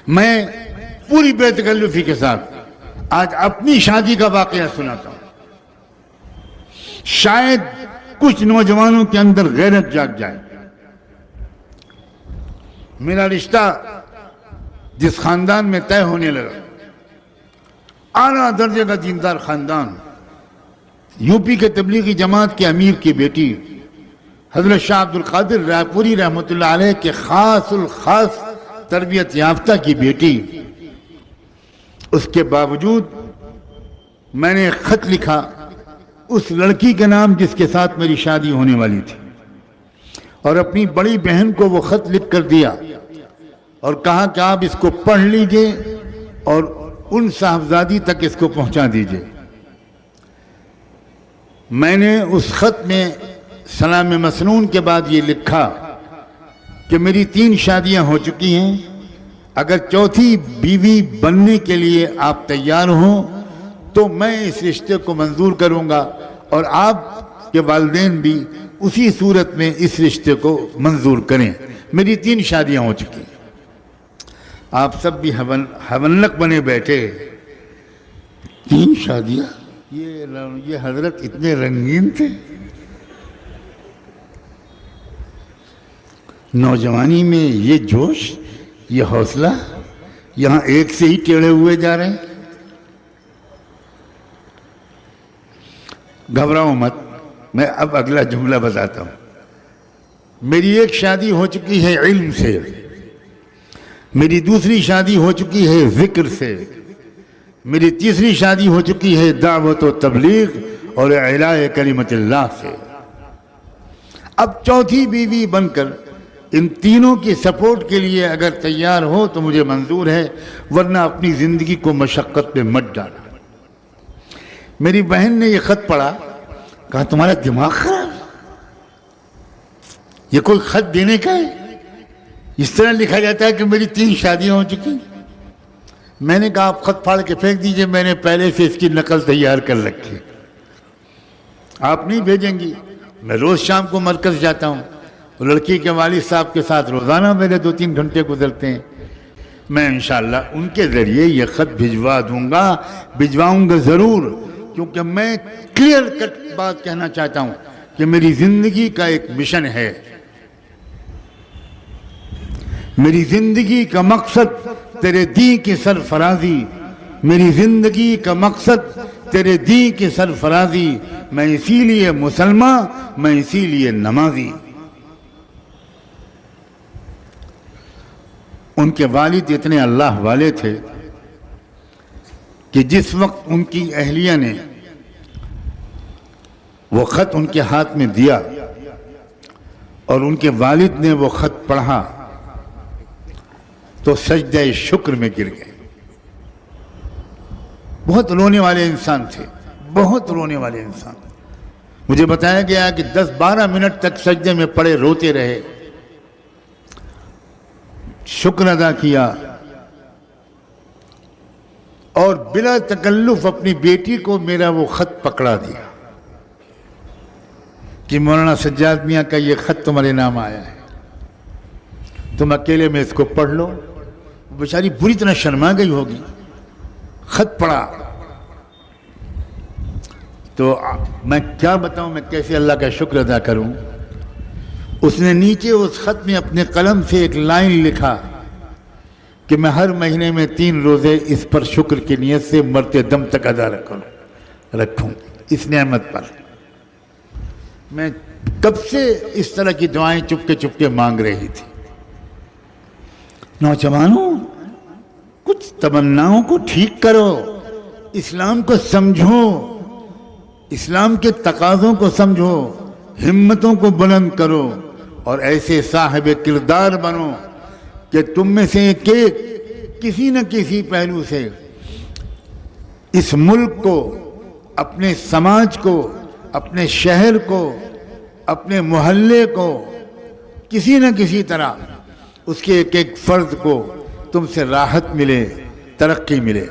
میں پوری بے تکلفی کے ساتھ آج اپنی شادی کا واقعہ سناتا ہوں، شاید کچھ نوجوانوں کے اندر غیرت جاگ جائے۔ میرا رشتہ جس خاندان میں طے ہونے لگا، اعلیٰ درجے کا دیندار خاندان، یو پی کے تبلیغی جماعت کے امیر کی بیٹی حضرت شاہ عبد القادر رائے پوری رحمۃ اللہ علیہ کے خاص الخاص تربیت یافتہ کی بیٹی، اس کے باوجود میں نے ایک خط لکھا اس لڑکی کے نام جس کے ساتھ میری شادی ہونے والی تھی، اور اپنی بڑی بہن کو وہ خط لکھ کر دیا اور کہا کہ آپ اس کو پڑھ لیجئے اور ان صاحبزادی تک اس کو پہنچا دیجئے۔ میں نے اس خط میں سلام مسنون کے بعد یہ لکھا کہ میری 3 شادیاں ہو چکی ہیں، اگر چوتھی بیوی بننے کے لیے آپ تیار ہوں تو میں اس رشتے کو منظور کروں گا، اور آپ کے والدین بھی اسی صورت میں اس رشتے کو منظور کریں۔ میری 3 شادیاں ہو چکی ہیں۔ آپ سب بھی حونلق بنے بیٹھے، 3 شادیاں؟ یہ حضرت اتنے رنگین تھے؟ نوجوانی میں یہ جوش، یہ حوصلہ، یہاں ایک سے ہی ٹیڑھے ہوئے جا رہے ہیں۔ گھبراؤ مت، میں اب اگلا جملہ بتاتا ہوں۔ میری ایک شادی ہو چکی ہے علم سے، میری دوسری شادی ہو چکی ہے ذکر سے، میری تیسری شادی ہو چکی ہے دعوت و تبلیغ اور اعلاء کلمت اللہ سے۔ اب چوتھی بیوی بن کر ان تینوں کی سپورٹ کے لیے اگر تیار ہو تو مجھے منظور ہے، ورنہ اپنی زندگی کو مشقت میں مت ڈالنا۔ میری بہن نے یہ خط پڑھا، کہا تمہارا دماغ خراب، یہ کوئی خط دینے کا ہے؟ اس طرح لکھا جاتا ہے کہ میری 3 شادیاں ہو چکی۔ میں نے کہا آپ خط پھاڑ کے پھینک دیجئے، میں نے پہلے سے اس کی نقل تیار کر رکھی، آپ نہیں بھیجیں گی؟ میں روز شام کو مرکز جاتا ہوں، لڑکی کے والد صاحب کے ساتھ روزانہ میرے 2-3 گھنٹے گزرتے ہیں، میں انشاءاللہ ان کے ذریعے یہ خط بھجواؤں گا ضرور، کیونکہ میں کلیئر کٹ بات کہنا چاہتا ہوں کہ میری زندگی کا ایک مشن ہے، میری زندگی کا مقصد تیرے دین کی سرفرازی، میری زندگی کا مقصد تیرے دین کی سرفرازی، میں اسی لیے مسلمان، میں اسی لیے نمازی۔ ان کے والد اتنے اللہ والے تھے کہ جس وقت ان کی اہلیہ نے وہ خط ان کے ہاتھ میں دیا اور ان کے والد نے وہ خط پڑھا تو سجدہ شکر میں گر گئے۔ بہت رونے والے انسان تھے، بہت رونے والے انسان۔ مجھے بتایا گیا کہ 10-12 منٹ تک سجدے میں پڑے روتے رہے، شکر ادا کیا اور بلا تکلف اپنی بیٹی کو میرا وہ خط پکڑا دیا کہ مولانا سجاد میاں کا یہ خط تمہارے نام آیا ہے، تم اکیلے میں اس کو پڑھ لو۔ بیچاری بری طرح شرما گئی ہوگی، خط پڑھا تو میں کیا بتاؤں، میں کیسے اللہ کا شکر ادا کروں۔ اس نے نیچے اس خط میں اپنے قلم سے ایک لائن لکھا کہ میں ہر مہینے میں 3 روزے اس پر شکر کی نیت سے مرتے دم تک ادا رکھوں اس نعمت پر۔ میں کب سے اس طرح کی دعائیں چپکے مانگ رہی تھی۔ نوجوانوں، کچھ تمناؤں کو ٹھیک کرو، اسلام کو سمجھو، اسلام کے تقاضوں کو سمجھو، ہمتوں کو بلند کرو اور ایسے صاحب کردار بنو کہ تم میں سے کسی نہ کسی پہلو سے اس ملک کو، اپنے سماج کو، اپنے شہر کو، اپنے محلے کو، کسی نہ کسی طرح اس کے ایک فرد کو تم سے راحت ملے، ترقی ملے۔